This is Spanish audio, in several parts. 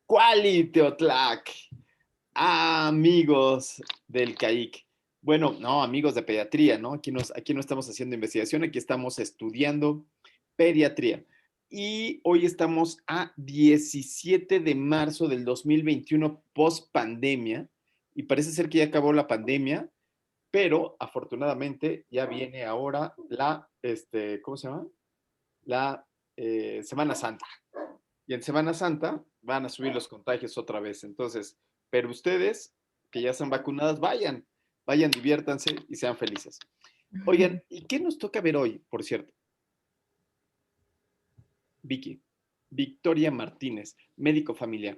Cuali Teotlac, amigos del CAIC. Bueno, no, amigos de pediatría, ¿no? Aquí no estamos haciendo investigación, aquí estamos estudiando pediatría. Y hoy estamos a 17 de marzo del 2021, post pandemia, y parece ser que ya acabó la pandemia, pero afortunadamente ya viene ahora ¿cómo se llama? La Semana Santa. Y en Semana Santa van a subir los contagios otra vez. Entonces, pero ustedes que ya están vacunadas, vayan, diviértanse y sean felices. Oigan, ¿y qué nos toca ver hoy, por cierto? Vicky, Victoria Martínez, médico familiar.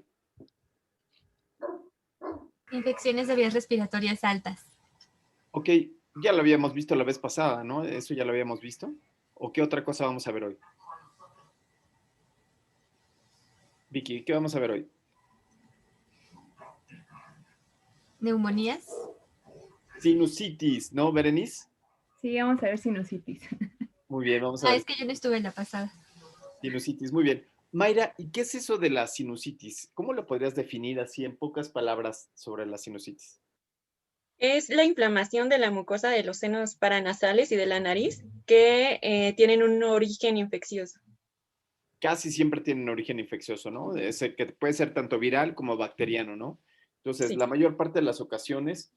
Infecciones de vías respiratorias altas. Ok, ya lo habíamos visto la vez pasada, ¿no? Eso ya lo habíamos visto. ¿O qué otra cosa vamos a ver hoy? Vicky, ¿qué vamos a ver hoy? Neumonías. Sinusitis, ¿no, Berenice? Sí, vamos a ver sinusitis. Muy bien, vamos a ver. Es que yo no estuve en la pasada. Sinusitis, muy bien. Mayra, ¿y qué es eso de la sinusitis? ¿Cómo lo podrías definir así en pocas palabras sobre la sinusitis? Es la inflamación de la mucosa de los senos paranasales y de la nariz que tienen un origen infeccioso. Casi siempre tienen origen infeccioso, ¿no? Que puede ser tanto viral como bacteriano, ¿no? Entonces, Sí. la mayor parte de las ocasiones,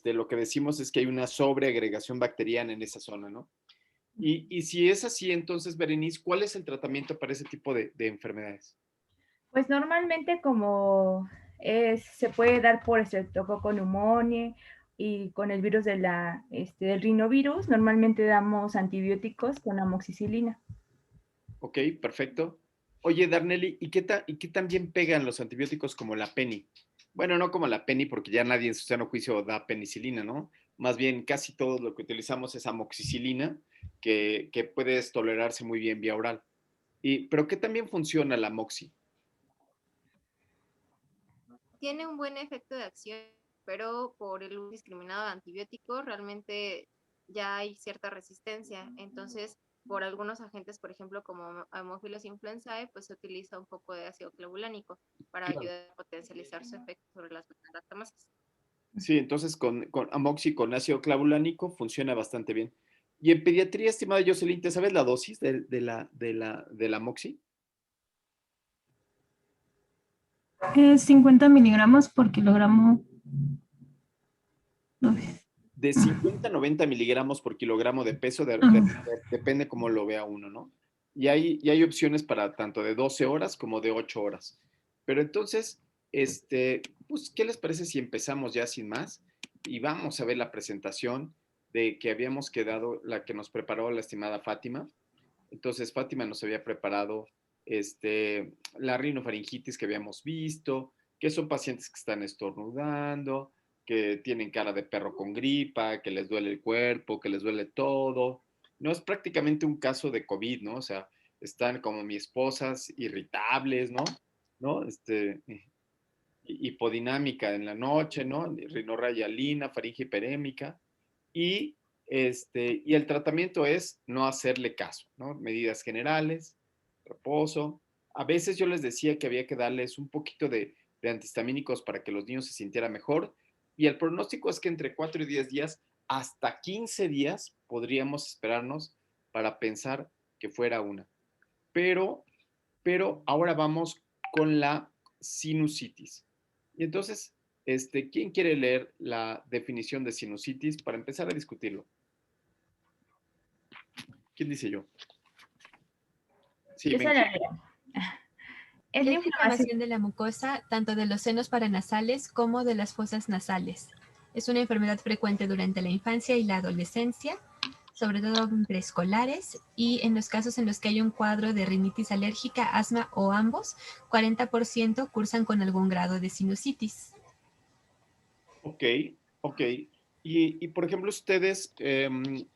lo que decimos es que hay una sobreagregación bacteriana en esa zona, ¿no? Y si es así, entonces, Berenice, ¿cuál es el tratamiento para ese tipo de enfermedades? Pues normalmente se puede dar por Streptococcus pneumoniae y con el virus del rinovirus, normalmente damos antibióticos con amoxicilina. Ok, perfecto. Oye, Darnelli, ¿y qué tan bien pegan los antibióticos como la penny? Bueno, no como la penny, porque ya nadie en su sano juicio da penicilina, ¿no? Más bien, casi todo lo que utilizamos es amoxicilina, que puede tolerarse muy bien vía oral. ¿Pero qué tan bien funciona la amoxi? Tiene un buen efecto de acción, pero por el uso indiscriminado de antibióticos realmente ya hay cierta resistencia. Entonces, por algunos agentes, por ejemplo, como Haemophilus influenzae, pues se utiliza un poco de ácido clavulánico para Claro. ayudar a potencializar su efecto sobre las lactamasas. Sí, entonces con amoxi, con ácido clavulánico, funciona bastante bien. Y en pediatría, estimada Jocelyn, ¿te sabes la dosis de la amoxi? Es 50 miligramos por kilogramo. De 50 a 90 miligramos por kilogramo de peso, depende cómo lo vea uno, ¿no? Y hay opciones para tanto de 12 horas como de 8 horas. Pero entonces, pues, ¿qué les parece si empezamos ya sin más? Y vamos a ver la presentación de que habíamos quedado, la que nos preparó la estimada Fátima. Entonces, Fátima nos había preparado la rinofaringitis que habíamos visto, que son pacientes que están estornudando, que tienen cara de perro con gripa, que les duele el cuerpo, que les duele todo. No es prácticamente un caso de COVID, ¿no? O sea, están como mi esposas irritables, ¿no? ¿No? Hipodinámica en la noche, ¿no? Rinorrayalina, faringe hiperémica. Y, y el tratamiento es no hacerle caso, ¿no? Medidas generales, reposo. A veces yo les decía que había que darles un poquito de antihistamínicos para que los niños se sintieran mejor. Y el pronóstico es que entre 4 y 10 días, hasta 15 días, podríamos esperarnos para pensar que fuera una. Pero ahora vamos con la sinusitis. Y entonces, ¿quién quiere leer la definición de sinusitis para empezar a discutirlo? ¿Quién dice yo? Sí, Esa venga. es la Es la inflamación. inflamación de la mucosa, tanto de los senos paranasales como de las fosas nasales. Es una enfermedad frecuente durante la infancia y la adolescencia, sobre todo en preescolares, y en los casos en los que hay un cuadro de rinitis alérgica, asma o ambos, 40% cursan con algún grado de sinusitis. Ok, ok. Y por ejemplo, ustedes, ¿en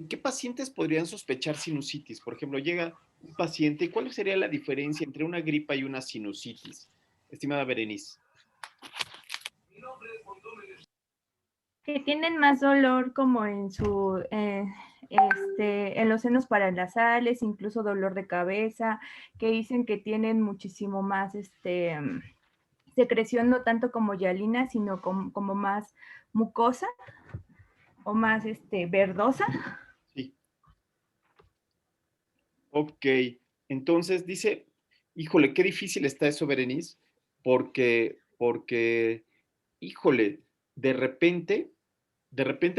qué pacientes podrían sospechar sinusitis? Por ejemplo, llega un paciente, ¿y cuál sería la diferencia entre una gripa y una sinusitis? Estimada Berenice. Que tienen más dolor como en los senos paranasales, incluso dolor de cabeza, que dicen que tienen muchísimo más secreción, no tanto como hialina, sino como más mucosa o más verdosa. Sí. Ok, entonces dice, híjole, qué difícil está eso, Berenice, porque, híjole, de repente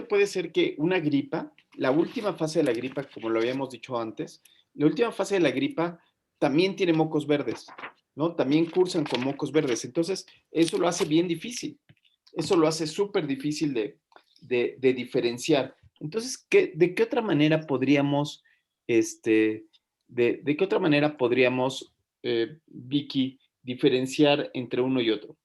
puede ser que una gripa, la última fase de la gripa, como lo habíamos dicho antes, la última fase de la gripa también tiene mocos verdes, ¿no? También cursan con mocos verdes. Entonces, eso lo hace bien difícil. Eso lo hace súper difícil de diferenciar. Entonces, ¿de qué otra manera podríamos, de qué otra manera podríamos, Vicky, diferenciar entre uno y otro?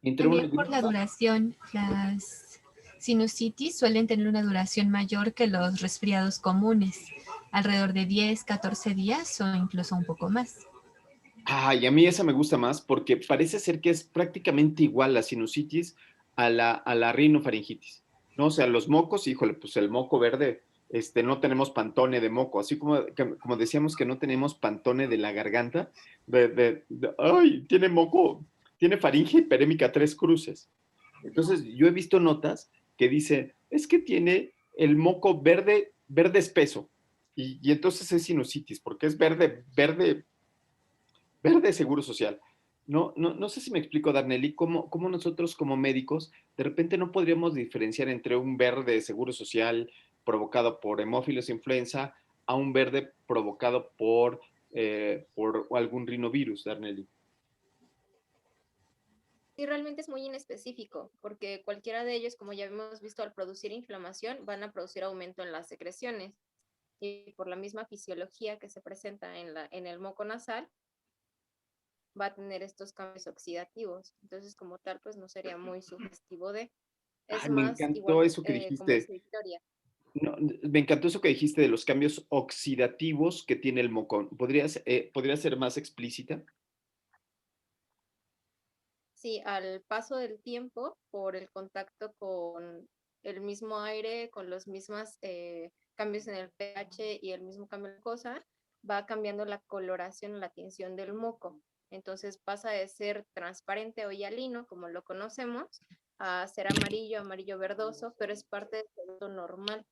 Entre una También por la gripa. duración, las sinusitis suelen tener una duración mayor que los resfriados comunes, alrededor de 10, 14 días o incluso un poco más. Ay, a mí esa me gusta más porque parece ser que es prácticamente igual la sinusitis a la rinofaringitis, ¿no? O sea, los mocos, híjole, pues el moco verde, no tenemos pantone de moco, así como decíamos que no tenemos pantone de la garganta, ay, tiene moco, tiene faringe hiperémica 3 cruces. Entonces, yo he visto notas que dice, es que tiene el moco verde, verde espeso, y entonces es sinusitis, porque es verde, verde, verde seguro social. No sé si me explico, Darnelly, cómo nosotros como médicos de repente no podríamos diferenciar entre un verde seguro social provocado por hemófilos influenza a un verde provocado por algún rinovirus, Darnelly. Sí, realmente es muy inespecífico, porque cualquiera de ellos, como ya hemos visto, al producir inflamación, van a producir aumento en las secreciones. Y por la misma fisiología que se presenta en el moco nasal, va a tener estos cambios oxidativos. Entonces, como tal, pues no sería muy sugestivo de. Es Ay, me más, encantó igual eso que como dijiste. dice Victoria. No, me encantó eso que dijiste de los cambios oxidativos que tiene el moco. ¿Podrías ser más explícita? Sí, al paso del tiempo, por el contacto con el mismo aire, con los mismos cambios en el pH y el mismo cambio de cosa, va cambiando la coloración, la tinción del moco. Entonces pasa de ser transparente o hialino, como lo conocemos, a ser amarillo, amarillo verdoso, pero es parte del proceso normal.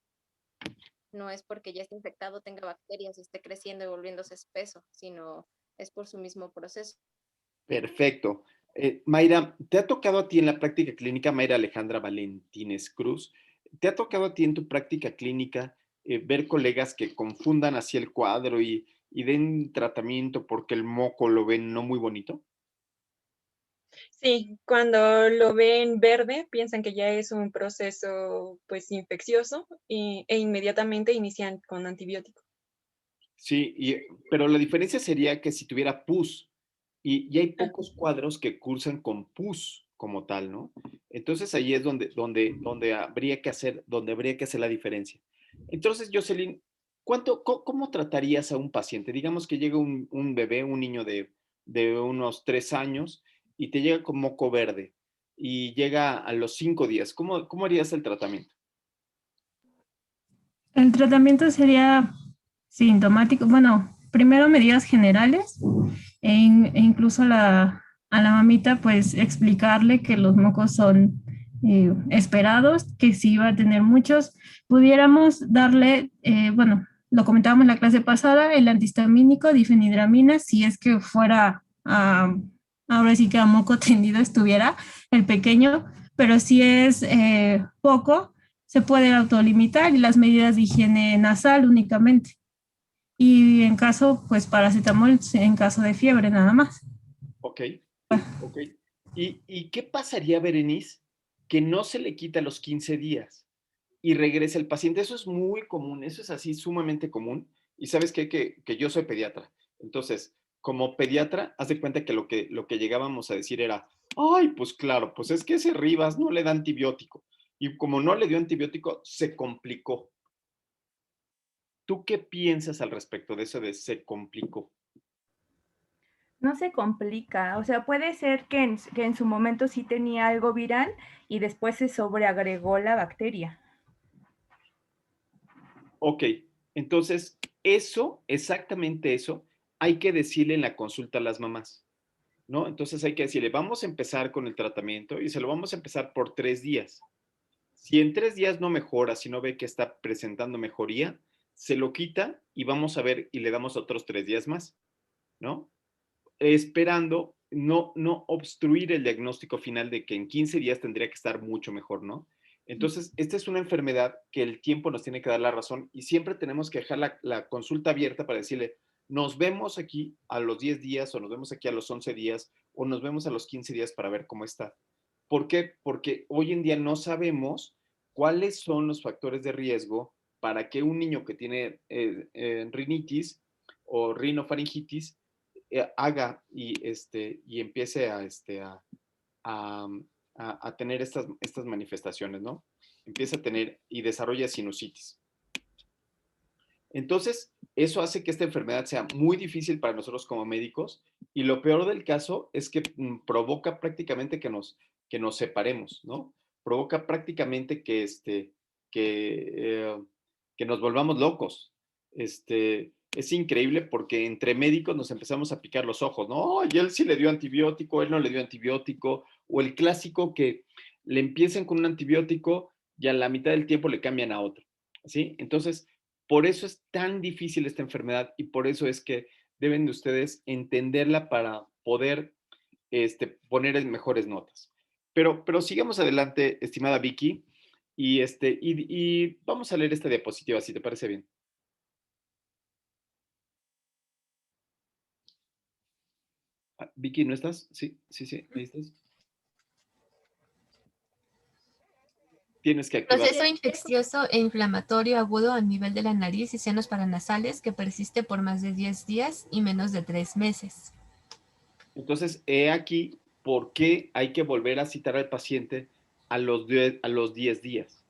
No es porque ya esté infectado, tenga bacterias y esté creciendo y volviéndose espeso, sino es por su mismo proceso. Perfecto. Mayra, ¿te ha tocado a ti en la práctica clínica, Mayra Alejandra Valentínez Cruz, te ha tocado a ti en tu práctica clínica ver colegas que confundan así el cuadro y den tratamiento porque el moco lo ven no muy bonito? Sí, cuando lo ven verde, piensan que ya es un proceso pues infeccioso e inmediatamente inician con antibiótico. Sí, pero la diferencia sería que si tuviera pus, y hay Ah, pocos cuadros que cursan con pus como tal, ¿no? Entonces ahí es donde habría que hacer la diferencia. Entonces, Jocelyn, cómo tratarías a un paciente? Digamos que llega un bebé, un niño de unos 3 años y te llega con moco verde y llega a los 5 días. ¿Cómo harías el tratamiento? El tratamiento sería sintomático, bueno, primero medidas generales e incluso a la mamita pues explicarle que los mocos son esperados, que si iba a tener muchos, pudiéramos darle, bueno, lo comentábamos en la clase pasada, el antihistamínico, difenhidramina, si es que fuera, ahora sí que a moco tendido estuviera el pequeño, pero si es poco, se puede autolimitar y las medidas de higiene nasal únicamente. Y en caso, pues paracetamol en caso de fiebre nada más. Ok, ok. ¿Y qué pasaría, Berenice, que no se le quita a los 15 días y regresa el paciente? Eso es muy común, eso es así sumamente común. Y sabes qué, que yo soy pediatra. Entonces, como pediatra, haz de cuenta que lo que llegábamos a decir era, ay, pues claro, pues es que ese Rivas no le da antibiótico. Y como no le dio antibiótico, se complicó. ¿Tú qué piensas al respecto de eso de se complicó? No se complica, o sea, puede ser que en su momento sí tenía algo viral y después se sobreagregó la bacteria. Ok, entonces eso, exactamente eso, hay que decirle en la consulta a las mamás, ¿no? Entonces hay que decirle, vamos a empezar con el tratamiento y se lo vamos a empezar por 3 días. Si en 3 días no mejora, si no ve que está presentando mejoría, se lo quita y vamos a ver y le damos otros 3 días más, ¿no? Esperando no obstruir el diagnóstico final de que en 15 días tendría que estar mucho mejor, ¿no? Entonces, esta es una enfermedad que el tiempo nos tiene que dar la razón y siempre tenemos que dejar la consulta abierta para decirle, nos vemos aquí a los 10 días o nos vemos aquí a los 11 días o nos vemos a los 15 días para ver cómo está. ¿Por qué? Porque hoy en día no sabemos cuáles son los factores de riesgo para que un niño que tiene rinitis o rinofaringitis haga y empiece a, a tener estas manifestaciones, ¿no? Empieza a tener y desarrolla sinusitis. Entonces, eso hace que esta enfermedad sea muy difícil para nosotros como médicos y lo peor del caso es que provoca prácticamente que nos separemos, ¿no? Provoca prácticamente que nos volvamos locos. Es increíble porque entre médicos nos empezamos a picar los ojos, ¿no? Y él sí le dio antibiótico, él no le dio antibiótico, o el clásico que le empiezan con un antibiótico y a la mitad del tiempo le cambian a otro, ¿sí? Entonces, por eso es tan difícil esta enfermedad y por eso es que deben de ustedes entenderla para poder poner en mejores notas. Pero sigamos adelante, estimada Vicky, y vamos a leer esta diapositiva, si te parece bien. Vicky, ¿no estás? Sí, ahí estás. Tienes que activar. Proceso infeccioso e inflamatorio agudo a nivel de la nariz y senos paranasales que persiste por más de 10 días y menos de 3 meses. Entonces, he aquí por qué hay que volver a citar al paciente a los 10 días.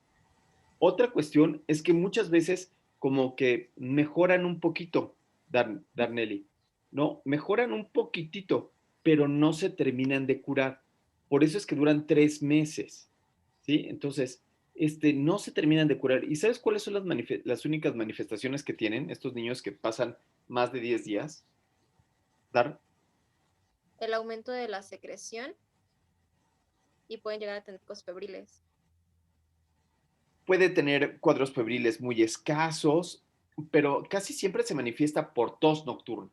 Otra cuestión es que muchas veces como que mejoran un poquito, Darnelli, ¿no? Mejoran un poquitito, pero no se terminan de curar. Por eso es que duran 3 meses, ¿sí? Entonces, no se terminan de curar. ¿Y sabes cuáles son las únicas manifestaciones que tienen estos niños que pasan más de 10 días? Dar. El aumento de la secreción y pueden llegar a tener cosas febriles. Puede tener cuadros febriles muy escasos, pero casi siempre se manifiesta por tos nocturna.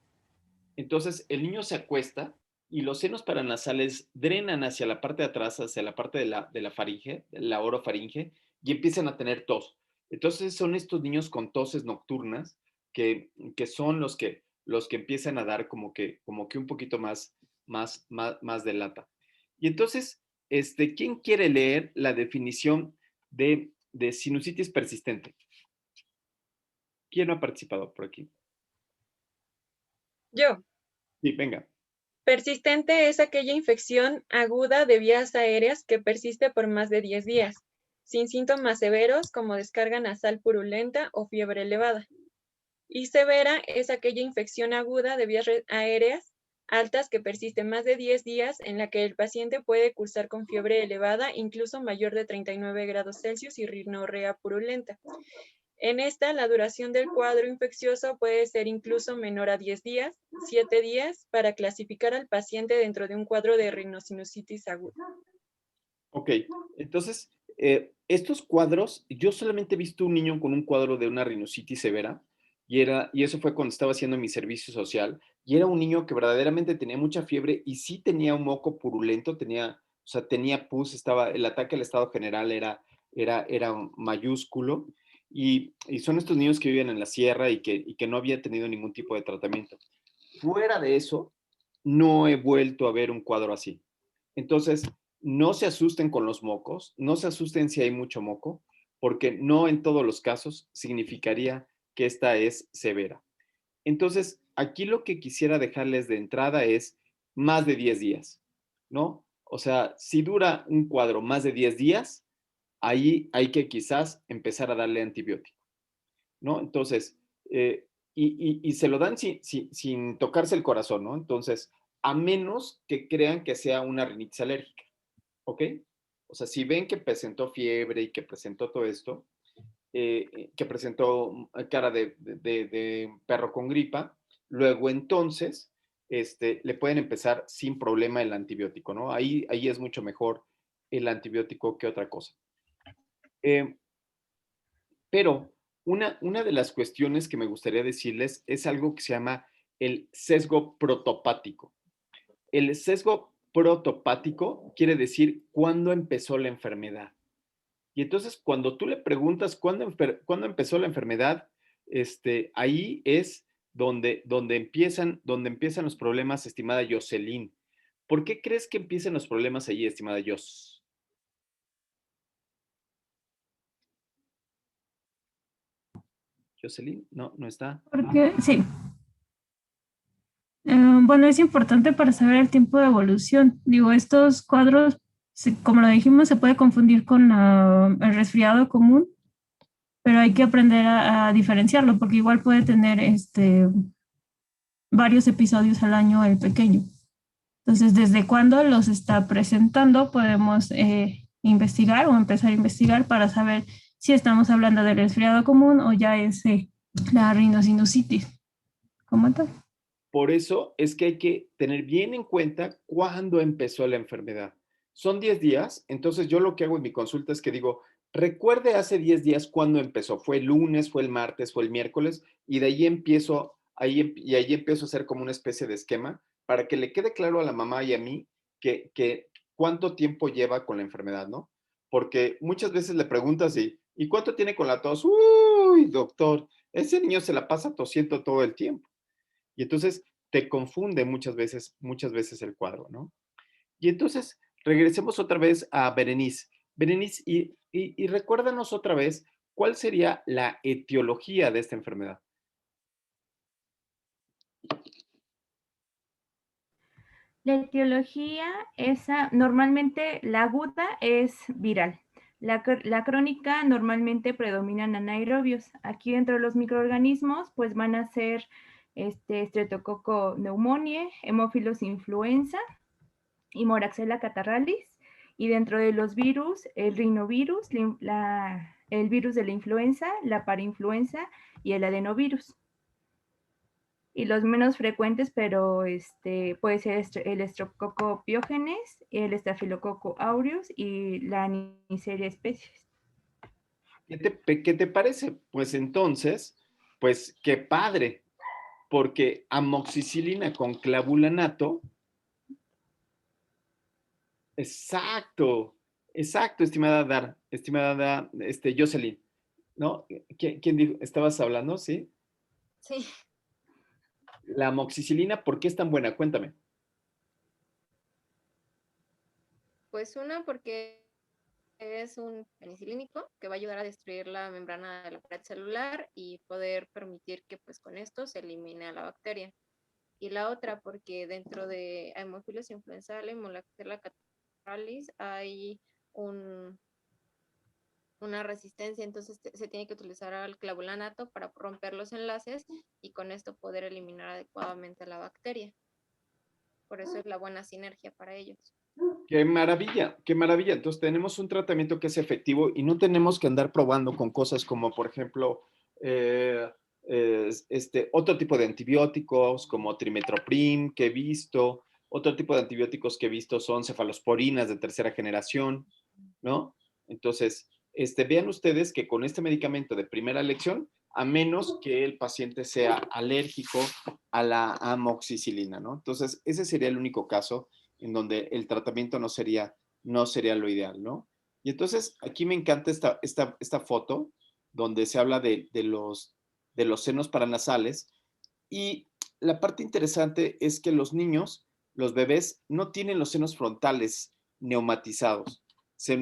Entonces, el niño se acuesta y los senos paranasales drenan hacia la parte de atrás, hacia la parte de la faringe, la orofaringe, y empiezan a tener tos. Entonces, son estos niños con toses nocturnas que son los que empiezan a dar como que un poquito más de lata. Y entonces, ¿quién quiere leer la definición de sinusitis persistente? ¿Quién no ha participado por aquí? Yo. Sí, venga. Persistente es aquella infección aguda de vías aéreas que persiste por más de 10 días, sin síntomas severos como descarga nasal purulenta o fiebre elevada. Y severa es aquella infección aguda de vías aéreas altas que persiste más de 10 días en la que el paciente puede cursar con fiebre elevada, incluso mayor de 39 grados Celsius y rinorrea purulenta. En esta, la duración del cuadro infeccioso puede ser incluso menor a 10 días, 7 días, para clasificar al paciente dentro de un cuadro de rinosinusitis aguda. Ok, entonces, estos cuadros, yo solamente he visto un niño con un cuadro de una rinositis severa, y eso fue cuando estaba haciendo mi servicio social, y era un niño que verdaderamente tenía mucha fiebre y sí tenía un moco purulento, tenía pus, el ataque al estado general era mayúsculo, y son estos niños que viven en la sierra y que no había tenido ningún tipo de tratamiento. Fuera de eso, no he vuelto a ver un cuadro así. Entonces, no se asusten con los mocos, no se asusten si hay mucho moco, porque no en todos los casos significaría que esta es severa. Entonces, aquí lo que quisiera dejarles de entrada es más de 10 días, ¿no? O sea, si dura un cuadro más de 10 días, ahí hay que quizás empezar a darle antibiótico, ¿no? Entonces, y se lo dan sin tocarse el corazón, ¿no? Entonces, a menos que crean que sea una rinitis alérgica, ¿ok? O sea, si ven que presentó fiebre y que presentó todo esto, que presentó cara de perro con gripa, luego entonces le pueden empezar sin problema el antibiótico, ¿no? Ahí es mucho mejor el antibiótico que otra cosa. Pero una de las cuestiones que me gustaría decirles es algo que se llama el sesgo protopático. El sesgo protopático quiere decir cuándo empezó la enfermedad. Y entonces, cuando tú le preguntas cuándo empezó la enfermedad, ahí es donde empiezan los problemas, estimada Jocelyn. ¿Por qué crees que empiezan los problemas ahí, estimada Jos? Jocelyn, no está. Porque, sí. Bueno, es importante para saber el tiempo de evolución. Digo, estos cuadros, como lo dijimos, se puede confundir con el resfriado común, pero hay que aprender a diferenciarlo, porque igual puede tener varios episodios al año el pequeño. Entonces, desde cuándo los está presentando, podemos investigar o empezar a investigar para saber si estamos hablando del resfriado común o ya es la rinosinusitis. ¿Cómo tal? Por eso es que hay que tener bien en cuenta cuándo empezó la enfermedad. Son 10 días, entonces yo lo que hago en mi consulta es que digo, recuerde hace 10 días cuándo empezó. Fue el lunes, fue el martes, fue el miércoles, y de ahí empiezo, ahí empiezo a hacer como una especie de esquema para que le quede claro a la mamá y a mí que cuánto tiempo lleva con la enfermedad, ¿no? Porque muchas veces le preguntas ¿y cuánto tiene con la tos? Uy, doctor, ese niño se la pasa tosiendo todo el tiempo. Y entonces te confunde muchas veces el cuadro, ¿no? Y entonces regresemos otra vez a Berenice. Berenice, y recuérdanos otra vez cuál sería la etiología de esta enfermedad. La etiología, normalmente la aguda es viral. La crónica normalmente predominan anaerobios. Aquí dentro de los microorganismos, pues van a ser Streptococcus pneumoniae, Haemophilus influenza y Moraxella catarrhalis. Y dentro de los virus, el rinovirus, el virus de la influenza, la parainfluenza y el adenovirus. Y los menos frecuentes, pero puede ser el Streptococcus pyogenes, el Staphylococcus aureus y la Neisseria species. ¿Qué te parece? Pues entonces, pues qué padre, porque amoxicilina con clavulanato. Exacto, exacto, estimada Jocelyn, ¿no? ¿Quién dijo? ¿Estabas hablando? ¿Sí? Sí, La amoxicilina, ¿por qué es tan buena? Cuéntame. pues una porque es un penicilínico que va a ayudar a destruir la membrana de la pared celular y poder permitir que pues con esto se elimine a la bacteria. Y la otra porque dentro de Haemophilus influenzae y Moraxella catarrhalis hay una resistencia, entonces se tiene que utilizar el clavulanato para romper los enlaces y con esto poder eliminar adecuadamente a la bacteria. Por eso es la buena sinergia para ellos. Qué maravilla, qué maravilla. Entonces tenemos un tratamiento que es efectivo y no tenemos que andar probando con cosas como, por ejemplo, otro tipo de antibióticos como trimetoprim que he visto. Otro tipo de antibióticos que he visto son cefalosporinas de tercera generación, ¿no? Entonces, vean ustedes que con este medicamento de primera elección, a menos que el paciente sea alérgico a la amoxicilina, ¿no? Entonces, ese sería el único caso en donde el tratamiento no sería lo ideal, ¿no? Y entonces, aquí me encanta esta foto donde se habla de los senos paranasales y la parte interesante es que los niños, los bebés, no tienen los senos frontales neumatizados. Se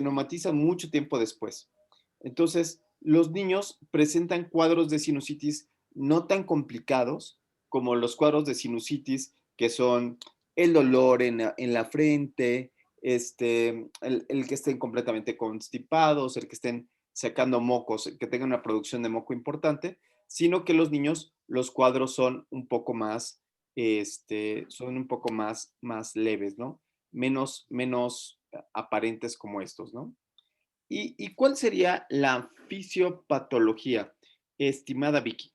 neumatizan mucho tiempo después. Entonces, los niños presentan cuadros de sinusitis no tan complicados como los cuadros de sinusitis que son el dolor en la frente, el que estén completamente constipados, el que estén sacando mocos, que tengan una producción de moco importante, sino que los niños, los cuadros son un poco más, más leves, ¿no? Menos aparentes como estos, ¿no? ¿Y cuál sería la fisiopatología, estimada Vicky?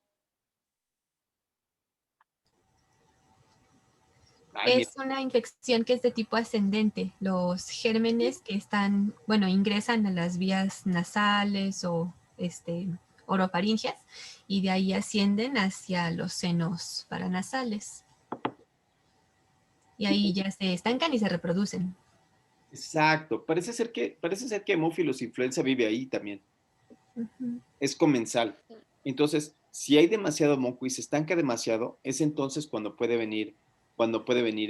Ay, mira. Es una infección que es de tipo ascendente. Los gérmenes que están, bueno, ingresan a las vías nasales o orofaringeas y de ahí ascienden hacia los senos paranasales. Y ahí ya se estancan y se reproducen. Exacto. Parece ser que Haemophilus influenza vive ahí también. Ujú. Es comensal. Entonces, si hay demasiado moco y se estanca demasiado, es entonces cuando puede venir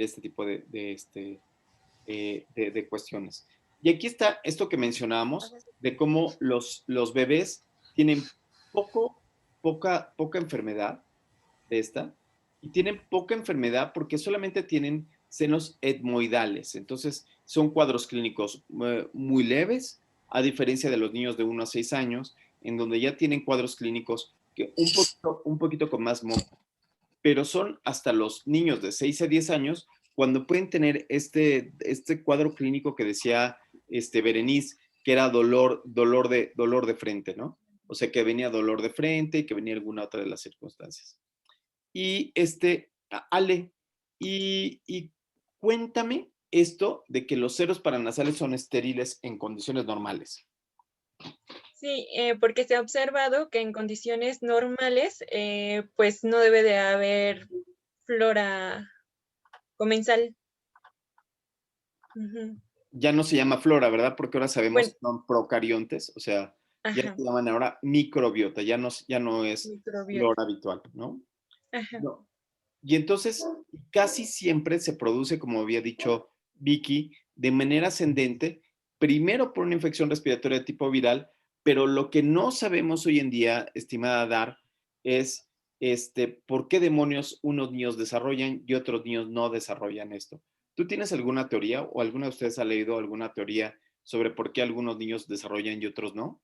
este tipo de cuestiones. Y aquí está esto que mencionábamos, de cómo los bebés tienen poca enfermedad de esta, y tienen poca enfermedad porque solamente tienen senos etmoidales. Entonces, son cuadros clínicos muy leves, a diferencia de los niños de 1 a 6 años, en donde ya tienen cuadros clínicos que un poquito con más moco, pero son hasta los niños de 6 a 10 años cuando pueden tener este cuadro clínico que decía Berenice, que era dolor de frente, ¿no? O sea, que venía dolor de frente y que venía alguna otra de las circunstancias. Y Ale, y cuéntame esto de que los senos paranasales son estériles en condiciones normales. Sí, porque se ha observado que en condiciones normales, pues no debe de haber flora comensal. Ujú. Ya no se llama flora, ¿verdad? Porque ahora sabemos Bueno, que son procariontes, o sea, ya ajá, se llaman ahora microbiota, ya no es microbiota. flora habitual, ¿no? Ajá. No. Y entonces, casi siempre se produce, como había dicho Vicky, de manera ascendente, primero por una infección respiratoria de tipo viral, pero lo que no sabemos hoy en día, estimada Dar, es por qué demonios unos niños desarrollan y otros niños no desarrollan esto. ¿Tú tienes alguna teoría o alguna de ustedes ha leído alguna teoría sobre por qué algunos niños desarrollan y otros no?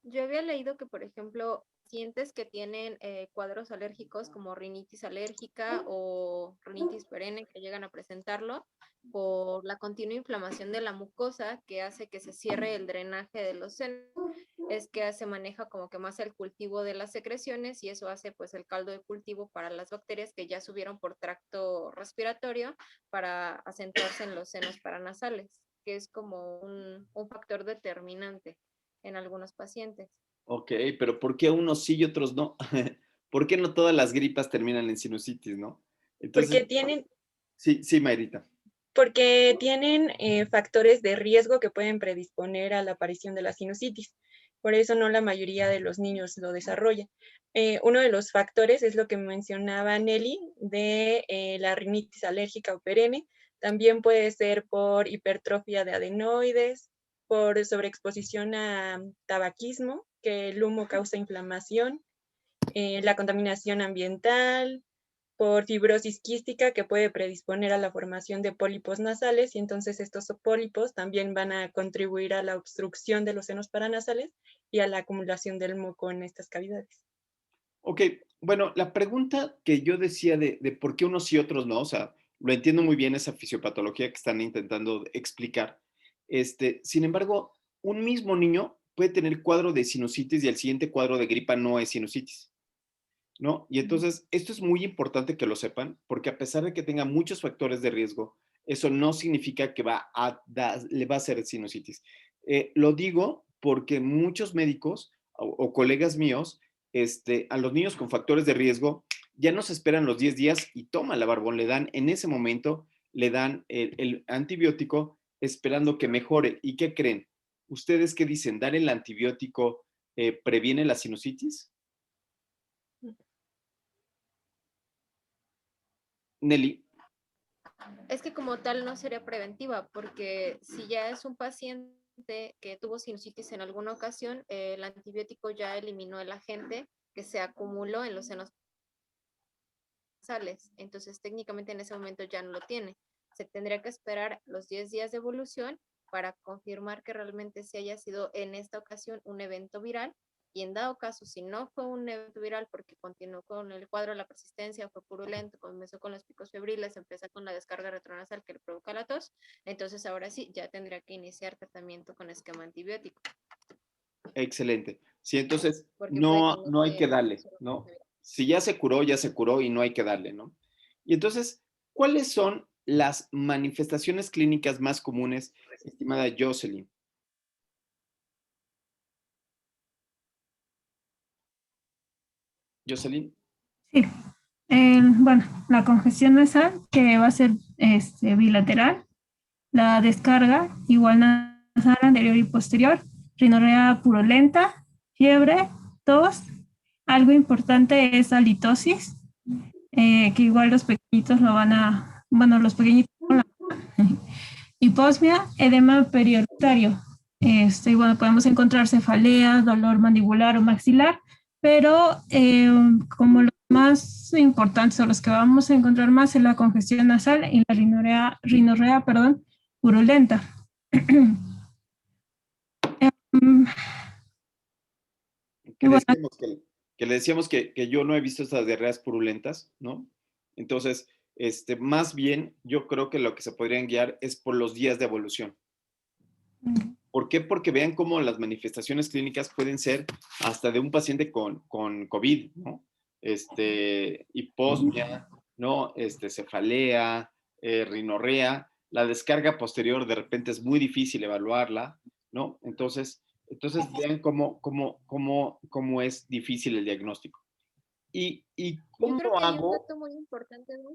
Yo había leído que, por ejemplo, pacientes que tienen cuadros alérgicos como rinitis alérgica o rinitis perenne que llegan a presentarlo por la continua inflamación de la mucosa que hace que se cierre el drenaje de los senos, es que se maneja como que más el cultivo de las secreciones y eso hace pues el caldo de cultivo para las bacterias que ya subieron por tracto respiratorio para acentuarse en los senos paranasales, que es como un factor determinante en algunos pacientes. Ok, pero ¿por qué unos sí y otros no? ¿Por qué no todas las gripas terminan en sinusitis, no? Entonces, Porque tienen, sí, Mayrita. porque tienen factores de riesgo que pueden predisponer a la aparición de la sinusitis. Por eso no la mayoría de los niños lo desarrolla. Uno de los factores es lo que mencionaba Nelly de la rinitis alérgica o perenne. También puede ser por hipertrofia de adenoides, por sobreexposición a tabaquismo, que el humo causa inflamación, la contaminación ambiental, por fibrosis quística que puede predisponer a la formación de pólipos nasales y entonces estos pólipos también van a contribuir a la obstrucción de los senos paranasales y a la acumulación del moco en estas cavidades. Ok, bueno, la pregunta que yo decía de por qué unos y otros no, o sea, lo entiendo muy bien esa fisiopatología que están intentando explicar. Sin embargo, un mismo niño puede tener cuadro de sinusitis y el siguiente cuadro de gripa no es sinusitis, ¿no? Y entonces, esto es muy importante que lo sepan, porque a pesar de que tenga muchos factores de riesgo, eso no significa que le va a hacer sinusitis. Lo digo porque muchos médicos o colegas míos, a los niños con factores de riesgo, ya no se esperan los 10 días y toma la barbón, le dan en ese momento, le dan el antibiótico esperando que mejore. ¿Y qué creen? ¿Ustedes qué dicen? ¿Dar el antibiótico previene la sinusitis? Nelly. Es que como tal no sería preventiva, porque si ya es un paciente que tuvo sinusitis en alguna ocasión, el antibiótico ya eliminó el agente que se acumuló en los senos nasales. Entonces, técnicamente en ese momento ya no lo tiene. Se tendría que esperar los 10 días de evolución para confirmar que realmente se haya sido en esta ocasión un evento viral y en dado caso, si no fue un evento viral porque continuó con el cuadro de la persistencia, fue purulento, comenzó con los picos febriles, empieza con la descarga retronasal que le provoca la tos, entonces ahora sí, ya tendría que iniciar tratamiento con esquema antibiótico. Excelente. Sí, entonces Porque puede que no hay que darle, ser un ¿no? evento viral. Si ya se curó y no hay que darle, ¿no? Y entonces, ¿cuáles son las manifestaciones clínicas más comunes, estimada Jocelyn? Jocelyn. Sí. Bueno, la congestión nasal, que va a ser bilateral, la descarga, igual nasal anterior y posterior, rinorrea purulenta, fiebre, tos. Algo importante es halitosis, que igual los pequeñitos lo van a, bueno, los pequeñitos, hiposmia, edema periodontario. Bueno, podemos encontrar cefalea, dolor mandibular o maxilar, pero como los más importantes o los que vamos a encontrar más es la congestión nasal y la rinorrea, perdón, purulenta. Que Bueno, decíamos que le decíamos que yo no he visto estas diarreas purulentas, ¿no? Entonces, más bien, yo creo que lo que se podrían guiar es por los días de evolución. ¿Por qué? Porque vean cómo las manifestaciones clínicas pueden ser hasta de un paciente con COVID, ¿no? Hiposmia, ¿no? Cefalea, rinorrea. La descarga posterior de repente es muy difícil evaluarla, ¿no? Entonces vean cómo es difícil el diagnóstico. ¿Y Yo cómo creo que hay un hago? dato muy importante, ¿no?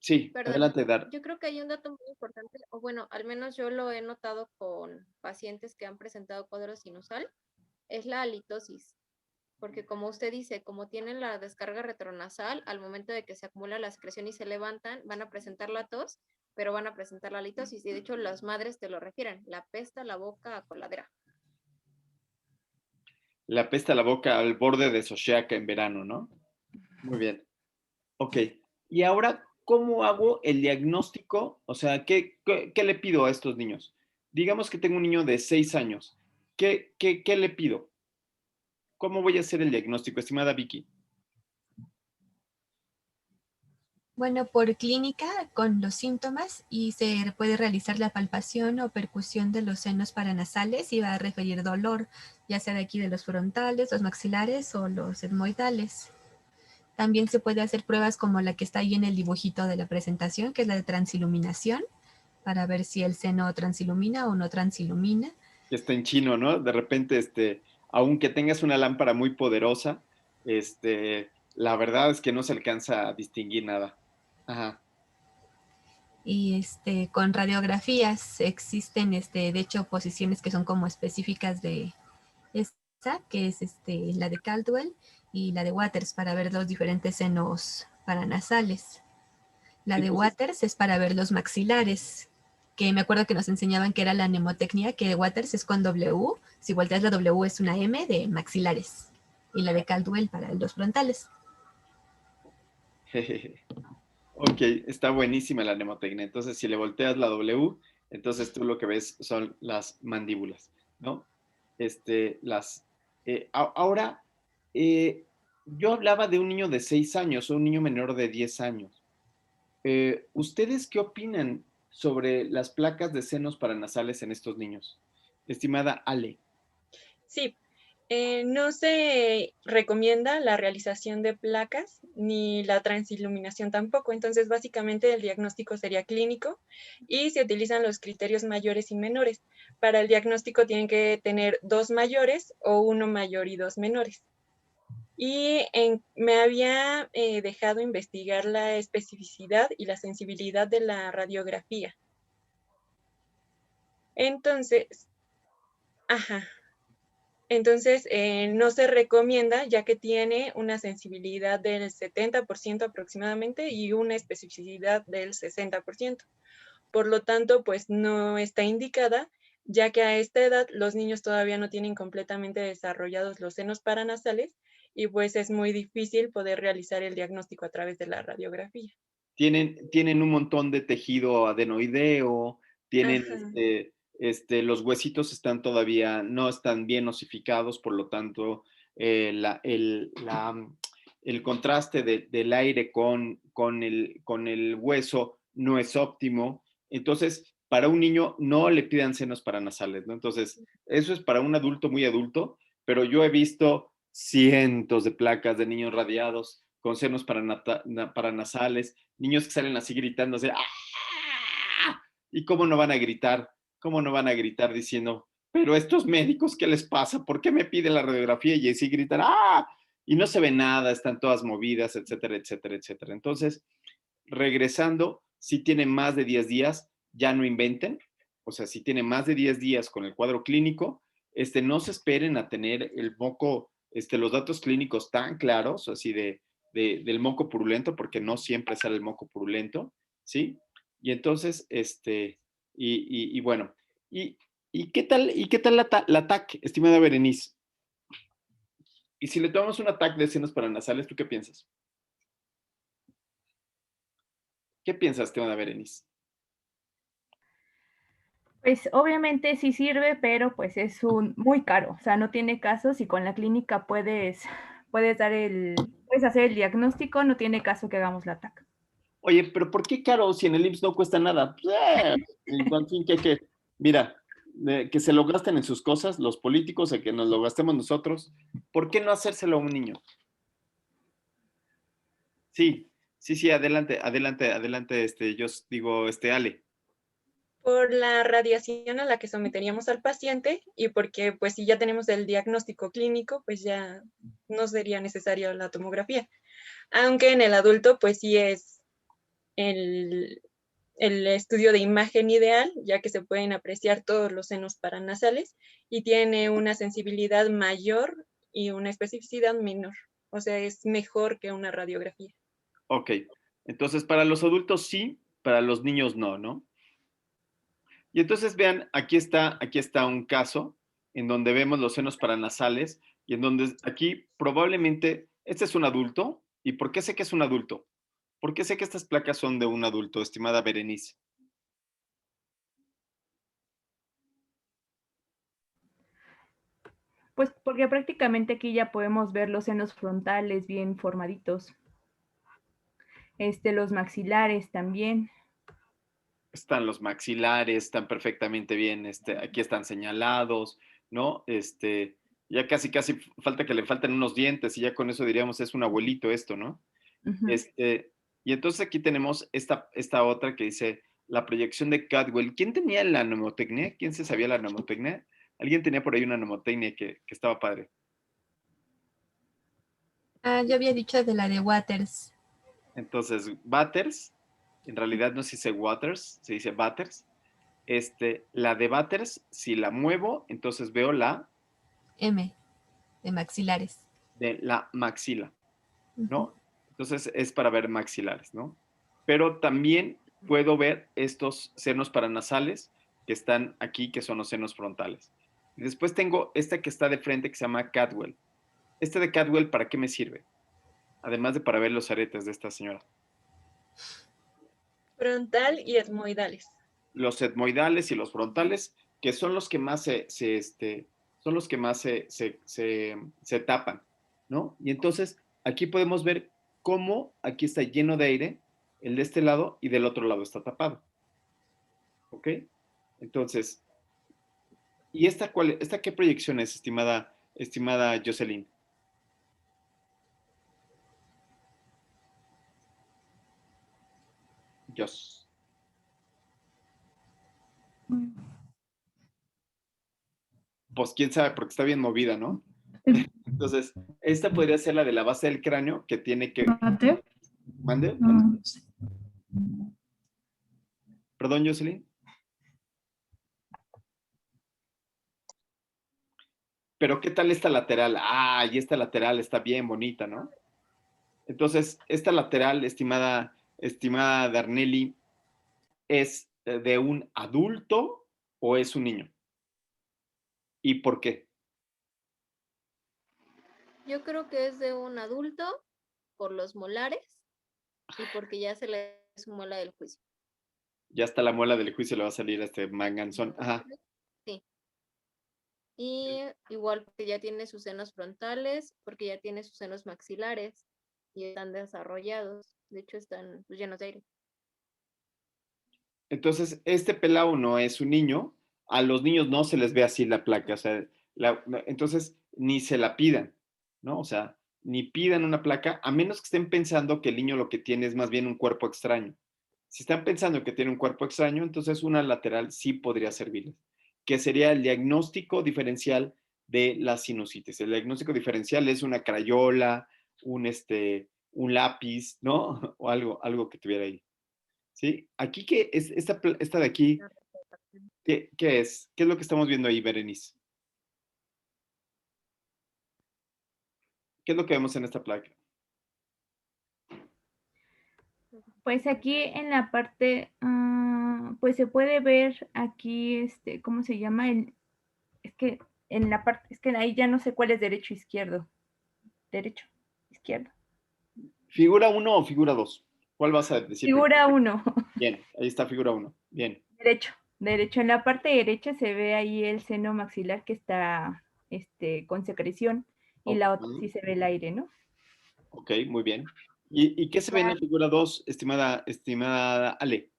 Sí, Perdón, adelante, Dar. yo creo que hay un dato muy importante, o bueno, al menos yo lo he notado con pacientes que han presentado cuadro sinusal, es la halitosis. Porque como usted dice, como tienen la descarga retronasal, al momento de que se acumula la secreción y se levantan, van a presentar la tos, pero van a presentar la halitosis. Y de hecho las madres te lo refieren, la pesta, la boca, coladera. La pesta a la boca al borde de Soshaka en verano, ¿no? Muy bien. Ok. Y ahora, ¿cómo hago el diagnóstico? O sea, ¿qué le pido a estos niños? Digamos que tengo un niño de 6 años. ¿Qué le pido? ¿Cómo voy a hacer el diagnóstico, estimada Vicky? Bueno, por clínica con los síntomas y se puede realizar la palpación o percusión de los senos paranasales y va a referir dolor, ya sea de aquí de los frontales, los maxilares o los etmoidales. También se puede hacer pruebas como la que está ahí en el dibujito de la presentación, que es la de transiluminación, para ver si el seno transilumina o no transilumina. Que está en chino, ¿no? De repente, aunque tengas una lámpara muy poderosa, la verdad es que no se alcanza a distinguir nada. Ajá. Y con radiografías existen, de hecho, posiciones que son como específicas de esa, que es la de Caldwell y la de Waters para ver los diferentes senos paranasales. La de Waters es para ver los maxilares, que me acuerdo que nos enseñaban que era la mnemotecnia, que Waters es con W, si volteas la W es una M de maxilares, y la de Caldwell para los frontales. Ok, está buenísima la mnemotecnia. Entonces, si le volteas la W, entonces tú lo que ves son las mandíbulas, ¿no? Ahora, yo hablaba de un niño de 6 años o un niño menor de 10 años. ¿Ustedes qué opinan sobre las placas de senos paranasales en estos niños? Estimada Ale. Sí, no se recomienda la realización de placas ni la transiluminación tampoco. Entonces, básicamente el diagnóstico sería clínico y se utilizan los criterios mayores y menores. Para el diagnóstico tienen que tener 2 mayores o 1 mayor y 2 menores. Y me había dejado investigar la especificidad y la sensibilidad de la radiografía. Entonces, ajá. Entonces, no se recomienda ya que tiene una sensibilidad del 70% aproximadamente y una especificidad del 60%. Por lo tanto, pues no está indicada, ya que a esta edad los niños todavía no tienen completamente desarrollados los senos paranasales y pues es muy difícil poder realizar el diagnóstico a través de la radiografía. Tienen un montón de tejido adenoideo, tienen Ajá. los huesitos están todavía, no están bien osificados, por lo tanto, el contraste del aire con el hueso no es óptimo. Entonces, para un niño no le pidan senos paranasales, ¿no? Entonces, eso es para un adulto muy adulto, pero yo he visto cientos de placas de niños radiados con senos paranasales, niños que salen así gritando, así, ¡ah! ¿Y cómo no van a gritar? ¿Cómo no van a gritar diciendo, pero estos médicos, ¿qué les pasa? ¿Por qué me piden la radiografía? Y así gritan, ¡ah! Y no se ve nada, están todas movidas, etcétera, etcétera, etcétera. Entonces, regresando, si tiene más de 10 días, ya no inventen. O sea, si tiene más de 10 días con el cuadro clínico, no se esperen a tener el moco, los datos clínicos tan claros, así del moco purulento, porque no siempre sale el moco purulento, ¿sí? Y entonces, y bueno, ¿y qué tal la TAC, estimada Berenice? Y si le tomamos un ataque de senos paranasales, ¿tú qué piensas? ¿Qué piensas, estimada Berenice? Pues obviamente sí sirve, pero pues es muy caro, o sea, no tiene caso. Si con la clínica puedes hacer el diagnóstico, no tiene caso que hagamos la TAC. Oye, pero ¿por qué caro si en el IMSS no cuesta nada? En fin, mira, que se lo gasten en sus cosas los políticos, que nos lo gastemos nosotros. ¿Por qué no hacérselo a un niño? Sí, sí, adelante, yo digo, Ale. Por la radiación a la que someteríamos al paciente y porque pues si ya tenemos el diagnóstico clínico, pues ya no sería necesaria la tomografía. Aunque en el adulto pues sí es el estudio de imagen ideal, ya que se pueden apreciar todos los senos paranasales y tiene una sensibilidad mayor y una especificidad menor. O sea, es mejor que una radiografía. Ok, entonces para los adultos sí, para los niños no, ¿no? Y entonces vean, aquí está un caso en donde vemos los senos paranasales y en donde aquí probablemente, este es un adulto. ¿Y por qué sé que es un adulto? ¿Por qué sé que estas placas son de un adulto, estimada Berenice? Pues porque prácticamente aquí ya podemos ver los senos frontales bien formaditos. Los maxilares también. Están los maxilares, están perfectamente bien, aquí están señalados, ¿no? Ya casi falta que le falten unos dientes y ya con eso diríamos es un abuelito esto, ¿no? Ujú. Y entonces aquí tenemos esta otra que dice la proyección de Cadwell. ¿Quién tenía la mnemotecnia? ¿Quién se sabía la mnemotecnia? Alguien tenía por ahí una mnemotecnia que estaba padre. Yo había dicho de la de Waters. Entonces, Batters, en realidad no se dice Waters, se dice Batters. La de Batters, si la muevo, entonces veo la M, de maxilares. de la maxila, ¿no? Entonces es para ver maxilares, ¿no? Pero también puedo ver estos senos paranasales que están aquí, que son los senos frontales. Y después tengo esta que está de frente que se llama Cadwell. De Cadwell, ¿para qué me sirve? Además de para ver los aretes de esta señora. Frontal y etmoidales. Los etmoidales y los frontales, que son los que más se tapan, ¿no? Y entonces aquí podemos ver cómo aquí está lleno de aire, el de este lado y del otro lado está tapado. ¿Ok? Entonces, ¿y esta qué proyección es, estimada Jocelyn? Jos. Pues quién sabe, porque está bien movida, ¿no? Entonces, esta podría ser la de la base del cráneo que tiene que... ¿Mande? No sé. Perdón, Jocelyn. Pero ¿qué tal esta lateral? Ah, y esta lateral está bien bonita, ¿no? Entonces, esta lateral, estimada Darnelli, ¿es de un adulto o es un niño? ¿Y por qué? Yo creo que es de un adulto por los molares y porque ya se le sumó la del juicio. Ya hasta la muela del juicio le va a salir a este manganzón. Ajá. Sí. Y igual porque ya tiene sus senos frontales, porque ya tiene sus senos maxilares y están desarrollados. De hecho, están pues, llenos de aire. Entonces, este pelao no es un niño. A los niños no se les ve así la placa. O sea, entonces ni se la pidan, ¿no? O sea, ni pidan una placa, a menos que estén pensando que el niño lo que tiene es más bien un cuerpo extraño. Si están pensando que tiene un cuerpo extraño, entonces una lateral sí podría servirles, que sería el diagnóstico diferencial de la sinusitis. El diagnóstico diferencial es una crayola, un lápiz, ¿no? O algo que tuviera ahí. ¿Sí? Aquí, ¿qué es esta de aquí? ¿Qué es? ¿Qué es lo que estamos viendo ahí, Berenice? ¿Qué es lo que vemos en esta placa? Pues aquí en la parte, pues se puede ver aquí, ¿cómo se llama? Es que en la parte, es que ahí ya no sé cuál es derecho o izquierdo. Derecho, izquierdo. ¿Figura 1 o figura 2? ¿Cuál vas a decir? Figura 1. Bien, ahí está figura 1. Bien. Derecho, derecho. En la parte derecha se ve ahí el seno maxilar que está con secreción y la otra sí se ve el aire, ¿no? Ok, muy bien. ¿Y qué se ve en la figura 2, estimada Ale?